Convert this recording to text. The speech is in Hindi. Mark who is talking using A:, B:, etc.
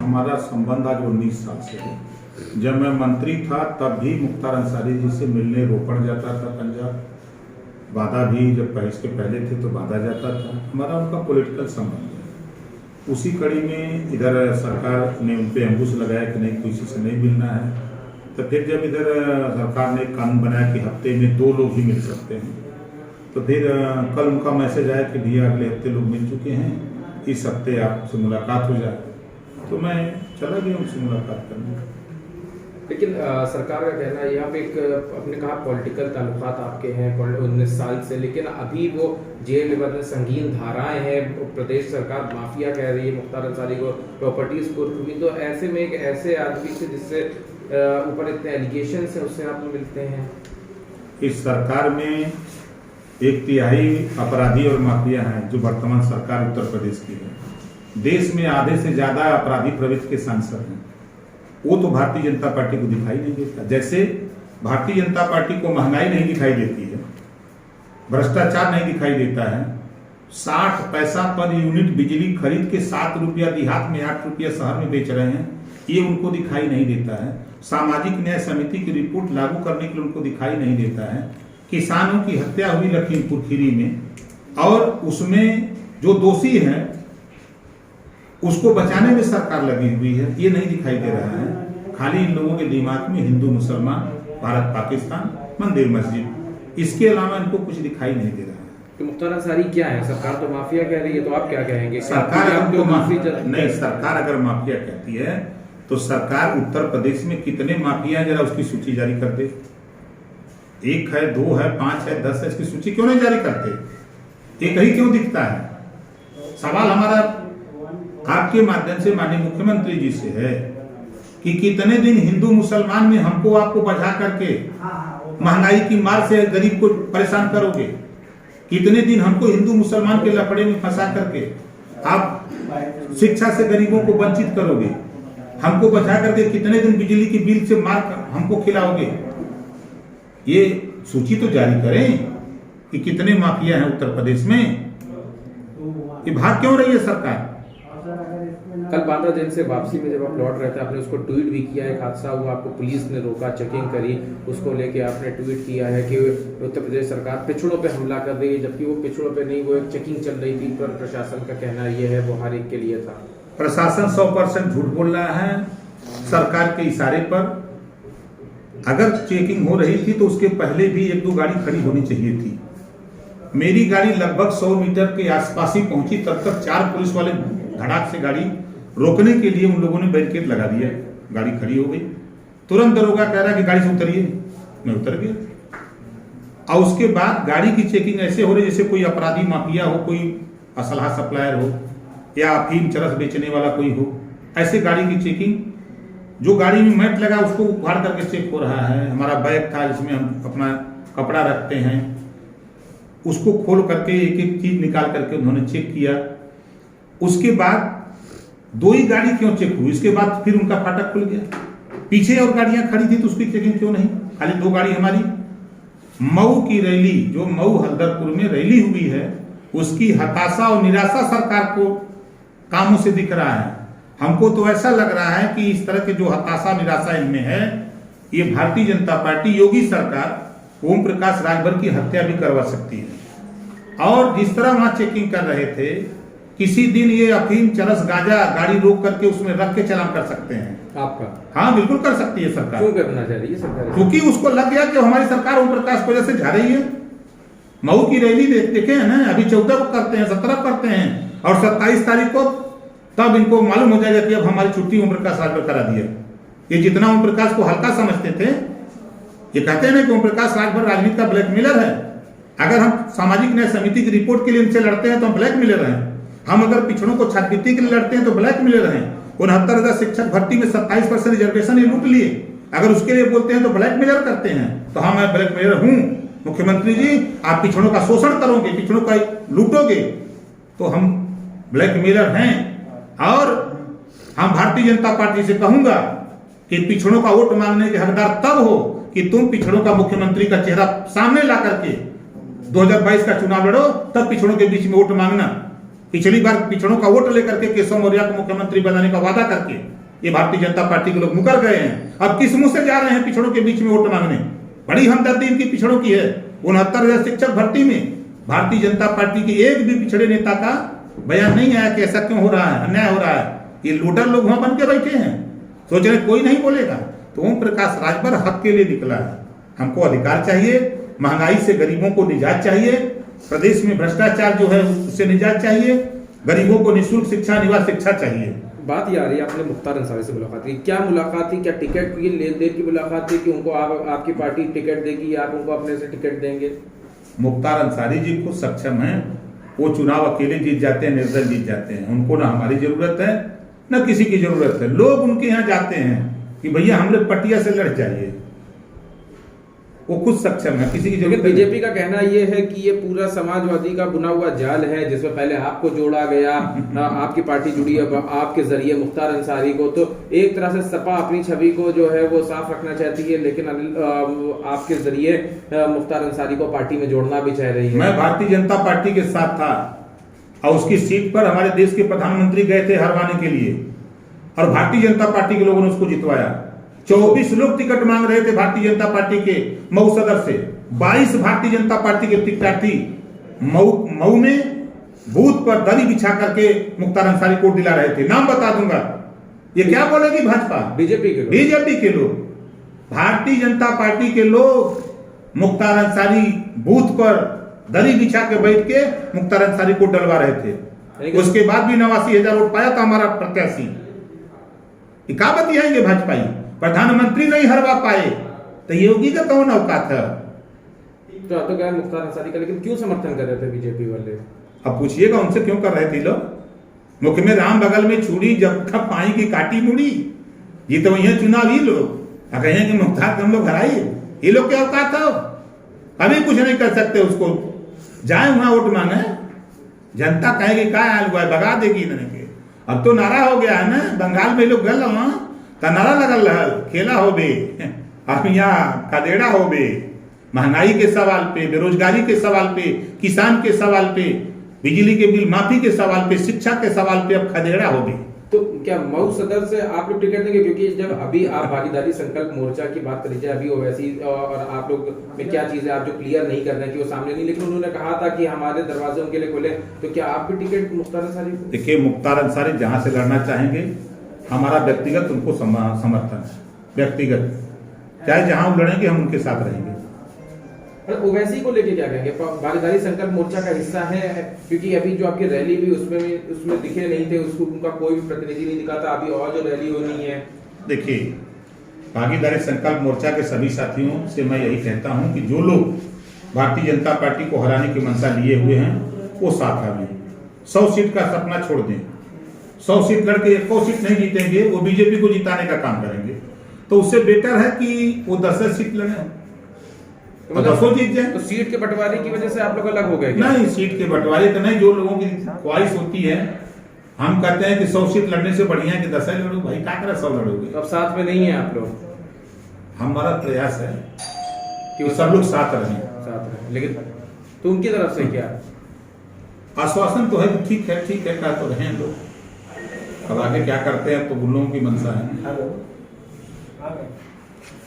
A: हमारा संबंध आज 19 साल से है। जब मैं मंत्री था तब भी मुख्तार अंसारी जी से मिलने रोपड़ जाता था पंजाब, बांदा भी जब इसके पहले थे तो बांदा जाता था। हमारा उनका पॉलिटिकल संबंध है। उसी कड़ी में इधर सरकार ने उन पर अंकुश लगाया कि नहीं किसी से नहीं मिलना है, तो फिर जब इधर सरकार ने कानून बनाया कि हफ्ते में 2 लोग ही मिल सकते हैं, तो फिर कल उनका मैसेज आया कि भैया अगले हफ्ते लोग मिल चुके हैं, इस हफ्ते आपसे मुलाकात हो जाए। तो मैं चला गया उनसे मुलाकात करने।
B: लेकिन सरकार का कहना है, यहाँ पे एक आपने कहा पॉलिटिकल ताल्लुकात आपके हैं 19 साल से, लेकिन अभी वो जेल में संगीन धाराएं हैं, प्रदेश सरकार माफिया कह रही है मुख्तार अंसारी को, प्रॉपर्टीज को। तो ऐसे में एक ऐसे आदमी से जिससे ऊपर इतने एलिगेशन है उससे आप मिलते हैं।
A: इस सरकार में 1/3 अपराधी और माफिया हैं जो वर्तमान सरकार उत्तर प्रदेश की है। देश में आधे से ज्यादा अपराधी प्रवृत्ति के सांसद हैं, वो तो भारतीय जनता पार्टी को दिखाई नहीं देता। जैसे भारतीय जनता पार्टी को महंगाई नहीं दिखाई देती है, भ्रष्टाचार नहीं दिखाई देता है, 60 पैसा पर यूनिट बिजली खरीद के 7 रुपया देहात में 8 रुपया शहर में बेच रहे हैं, ये उनको दिखाई नहीं देता है। सामाजिक न्याय समिति की रिपोर्ट लागू करने के लिए उनको दिखाई नहीं देता है। किसानों की हत्या हुई लखीमपुर खीरी में और उसमें जो दोषी है उसको बचाने में सरकार लगी हुई है, ये नहीं दिखाई दे रहा है। खाली इन लोगों के दिमाग में हिंदू मुसलमान, भारत पाकिस्तान, मंदिर मस्जिद, इसके अलावा इनको कुछ दिखाई नहीं दे रहा है।
B: तो मुख्तार अंसारी क्या है? सरकार तो माफिया कह रही है, तो आप क्या कहेंगे?
A: सरकार नहीं, सरकार अगर माफिया कहती है तो सरकार उत्तर प्रदेश में कितने माफिया जरा उसकी सूची जारी कर दे। 1 है, 2 है, 5 है, 10 है, इसकी सूची क्यों नहीं जारी करते? एक ही क्यों दिखता है? सवाल हमारा आपके माध्यम से माननीय मुख्यमंत्री जी से है कि कितने दिन हिंदू मुसलमान में हमको आपको बजा करके महंगाई की मार से गरीब को परेशान करोगे? कितने दिन हमको हिंदू मुसलमान के लफड़े में फंसा करके आप शिक्षा से गरीबों को वंचित करोगे? हमको बचा करके कितने दिन बिजली की बिल से मार हमको खिलाओगे? ये सूची तो जारी करें कि कितने माफिया हैं उत्तर प्रदेश में। ये भाग क्यों रही है सरकार?
B: कल बांदा जेल से वापसी में जब आप लौट रहे थे, आपने उसको ट्वीट भी किया, एक हादसा हुआ, आपको पुलिस ने रोका, चेकिंग करी, उसको लेके आपने ट्वीट किया है कि उत्तर प्रदेश सरकार पिछड़ों पे हमला कर रही है, जबकि वो पिछड़ों पे नहीं, वो एक चेकिंग चल रही थी। पर प्रशासन का कहना ये है वो हर एक के लिए था।
A: प्रशासन 100% झूठ बोल रहा है सरकार के इशारे पर। अगर चेकिंग हो रही थी तो उसके पहले भी 1-2 गाड़ी खड़ी होनी चाहिए थी। मेरी गाड़ी लगभग 100 मीटर के आसपास ही पहुंची, तब तक 4 पुलिस वाले धड़ाक से गाड़ी रोकने के लिए उन लोगों ने बैरिकेड लगा दिया, गाड़ी खड़ी हो गई। तुरंत दरोगा कह रहा कि गाड़ी से उतरिए, मैं उतर गया। और उसके बाद गाड़ी की चेकिंग ऐसे हो रही जैसे कोई अपराधी माफिया हो, कोई असलहा सप्लायर हो या अफीम चरस बेचने वाला कोई हो, ऐसे गाड़ी की चेकिंग। जो गाड़ी में मैट लगा उसको उखाड़ करके चेक हो रहा है। हमारा बैग था जिसमें हम अपना कपड़ा रखते हैं, उसको खोल करके एक एक चीज निकाल करके उन्होंने चेक किया। उसके बाद 2 ही गाड़ी क्यों चेक हुई? इसके बाद फिर उनका फाटक खुल गया। पीछे और गाड़ियां खड़ी थी तो उसकी चेकिंग क्यों नहीं? खाली 2 गाड़ी हमारी। मऊ की रैली, जो मऊ हल्दरपुर में रैली हुई है, उसकी हताशा और निराशा सरकार को कामों से दिख रहा है। हमको तो ऐसा लग रहा है कि इस तरह के जो हताशा निराशा इनमें है, ये भारतीय जनता पार्टी, योगी सरकार ओम प्रकाश राजभर की हत्या भी करवा सकती है। और जिस तरह वहां चेकिंग कर रहे थे, किसी दिन ये अफीम चरस गांजा गाड़ी रोक करके उसमें रख के चलान कर सकते हैं।
B: आपका?
A: हाँ, बिल्कुल कर सकती है सरकार।
B: क्यों करना चाह रही है सरकार?
A: क्योंकि उसको लग गया कि हमारी सरकार ओम प्रकाश की वजह से जा रही है। मऊ की रैली देखे हैं ना, अभी 14 को करते हैं, 17 को करते हैं, और 27 तारीख को तब इनको मालूम हो जाएगा कि अब हमारी छुट्टी ओम प्रकाश राजभर करा दिया। ये जितना ओम प्रकाश को हल्का समझते थे, ये कहते हैं ना कि ओम प्रकाश राजभर राजनीति का ब्लैकमेलर है। अगर हम सामाजिक न्याय समिति की रिपोर्ट के लिए इनसे लड़ते हैं तो हम ब्लैकमेलर हैं। हम अगर पिछड़ों को छात्रवृत्ति के लिए लड़ते हैं तो ब्लैकमेलर हैं। 69,000 शिक्षक भर्ती में 27% रिजर्वेशन ये लूट लिए, अगर उसके लिए बोलते हैं तो ब्लैकमेलर करते हैं। तो हाँ, मैं ब्लैकमेलर हूं। मुख्यमंत्री जी, आप पिछड़ों का शोषण करोगे, पिछड़ों का लूटोगे, तो हम ब्लैकमेलर हैं। और हम भारतीय जनता पार्टी से कहूंगा कि पिछड़ों का वोट मांगने के हकदार तब हो कि तुम पिछड़ों का मुख्यमंत्री का चेहरा सामने ला करके 2022 का चुनाव लड़ो, तब पिछड़ों के बीच में वोट मांगना। पिछली बार पिछड़ों का वोट लेकर के केशव मौर्य को मुख्यमंत्री बनाने का वादा करके ये भारतीय जनता पार्टी के लोग मुकर गए हैं। अब किस मुंह से जा रहे हैं पिछड़ों के बीच में वोट मांगने? बड़ी हमदर्दी इनकी पिछड़ों की है। 69,000 शिक्षक भर्ती में भारतीय जनता पार्टी के एक भी पिछड़े नेता का बयान नहीं आया कि ऐसा क्यों हो रहा है, अन्याय हो रहा है। ये लूटर लोग वहां बन के बैठे हैं, सोच रहे कोई नहीं बोलेगा। तो ओम प्रकाश राजभर हक के लिए निकला है। हमको अधिकार चाहिए, महंगाई से गरीबों को निजात चाहिए, प्रदेश में भ्रष्टाचार जो है उससे निजात चाहिए, गरीबों को निःशुल्क शिक्षा, निवास शिक्षा चाहिए।
B: बात ये आ रही है, आपने मुख्तार अंसारी से मुलाकात की, क्या मुलाकात थी? क्या टिकट की लेन देन की मुलाकात थी कि उनको आपकी पार्टी टिकट देगी, आप उनको अपने से टिकट देंगे?
A: मुख्तार अंसारी जी खुद सक्षम हैं, वो चुनाव अकेले जीत जाते हैं, निर्दल जीत जाते हैं। उनको ना हमारी जरूरत है न किसी की जरूरत है। लोग उनके यहाँ जाते हैं कि भैया हम लोग पटिया से लड़ जाइए, वो खुद सक्षम है, किसी की जरूरत नहीं।
B: बीजेपी का कहना ये है कि ये पूरा समाजवादी का बुना हुआ जाल है, जिसमें पहले आपको जोड़ा गया, आपकी पार्टी जुड़ी अब आपके जरिए मुख्तार अंसारी को, तो एक तरह से सपा अपनी छवि को जो है वो साफ रखना चाहती है, लेकिन आपके जरिए मुख्तार अंसारी को पार्टी में जोड़ना भी चाह रही है।
A: मैं भारतीय जनता पार्टी के साथ था और उसकी सीट पर हमारे देश के प्रधानमंत्री गए थे हरवाने के लिए, और भारतीय जनता पार्टी के लोगों ने उसको जितवाया। 24 लोग टिकट मांग रहे थे भारतीय जनता पार्टी के मऊ सदर से, 22 भारतीय जनता पार्टी के प्रत्याशी मऊ में बूथ पर दरी बिछा करके मुख्तार अंसारी को दिला रहे थे। नाम बता दूंगा। ये क्या बोलेगी भाजपा? बीजेपी के लोग, भारतीय जनता पार्टी के लोग मुख्तार अंसारी बूथ पर दरी बिछा के बैठ के मुख्तार अंसारी को डलवा रहे थे। उसके बाद भी 89,000 वोट पाया था हमारा प्रत्याशी। क्या बतियाएंगे भाजपाई? प्रधानमंत्री नहीं हरवा पाए तो योगी का कौन औकात है?
B: तो आप तो कह मुख्तार अंसारी का, लेकिन क्यों समर्थन कर रहे थे बीजेपी वाले?
A: अब पूछिएगा उनसे क्यों कर रहे थे लोग। मुख में राम बगल में छुरी, जब तक पाई की काटी मुड़ी। ये तो वही चुनाव ही लोग कहें कि मुख्तार हम लोग हराइए, ये लोग क्या औकात है? अभी कुछ नहीं कर सकते उसको। जाए वहां वोट मांगे, जनता कहेगी क्या हाल हुआ है, भगा देगी इन्होंने के। अब तो नारा हो गया है ना, बंगाल में लोग गल वहां नारा लगल रहल, खेला हो बे, अब यहाँ खदेड़ा हो बे, महंगाई के सवाल पे, बेरोजगारी के सवाल पे, किसान के सवाल पे, बिजली के बिल माफी के सवाल पे, शिक्षा के सवाल पे अब खदेड़ा हो बे।
B: तो क्या मऊ सदर से आप लोग टिकट देंगे? क्योंकि जब अभी आप भागीदारी संकल्प मोर्चा की बात करी जाए, अभी ओवैसी और आप लोग में क्या चीज है आप जो क्लियर नहीं कर रहे हैं कि वो सामने नहीं, लेकिन उन्होंने कहा था कि हमारे दरवाजे उनके लिए खोले, तो क्या आप भी टिकट मुख्तार अंसारी?
A: देखिए, मुख्तार अंसारी जहां से लड़ना चाहेंगे, हमारा व्यक्तिगत उनको समर्थन है, व्यक्तिगत, चाहे जहां वो लड़ेंगे हम उनके साथ रहेंगे।
B: ओवैसी को लेके क्या कहेंगे? भागीदारी संकल्प मोर्चा का हिस्सा है, क्योंकि अभी जो आपकी रैली हुई उसमें दिखे नहीं थे, उसको उनका कोई भी प्रतिनिधि नहीं दिखा था। अभी और जो रैली होनी है, देखिए,
A: भागीदारी संकल्प मोर्चा के सभी साथियों से मैं यही कहता हूं कि जो लोग भारतीय जनता पार्टी को हराने की मंशा लिए हुए हैं वो साथ आवे। 100 सीट का सपना छोड़ दें। 100 सीट लड़के 1 सीट नहीं जीतेंगे, वो बीजेपी को जिताने का काम करेंगे। तो उससे बेटर है कि वो 10 सीट लड़े तो 10 जीत जाए।
B: तो सीट के बंटवारे की वजह से आप लोग अलग हो गए?
A: नहीं, सीट के बंटवारे तो नहीं, जो लोगों की ख्वाहिश होती है। हम कहते हैं कि 100 सीट लड़ने से बढ़िया है कि 10 लड़ो। भाई क्या करे 100 लड़ोगे?
B: तो अब साथ में नहीं है आप लोग?
A: हमारा प्रयास है कि वो सब लोग साथ रहें।
B: लेकिन तो उनकी तरफ से क्या
A: आश्वासन तो है कि ठीक है कहा तो रहें लोग। अब आगे क्या करते हैं तो उन लोगों की मंशा है।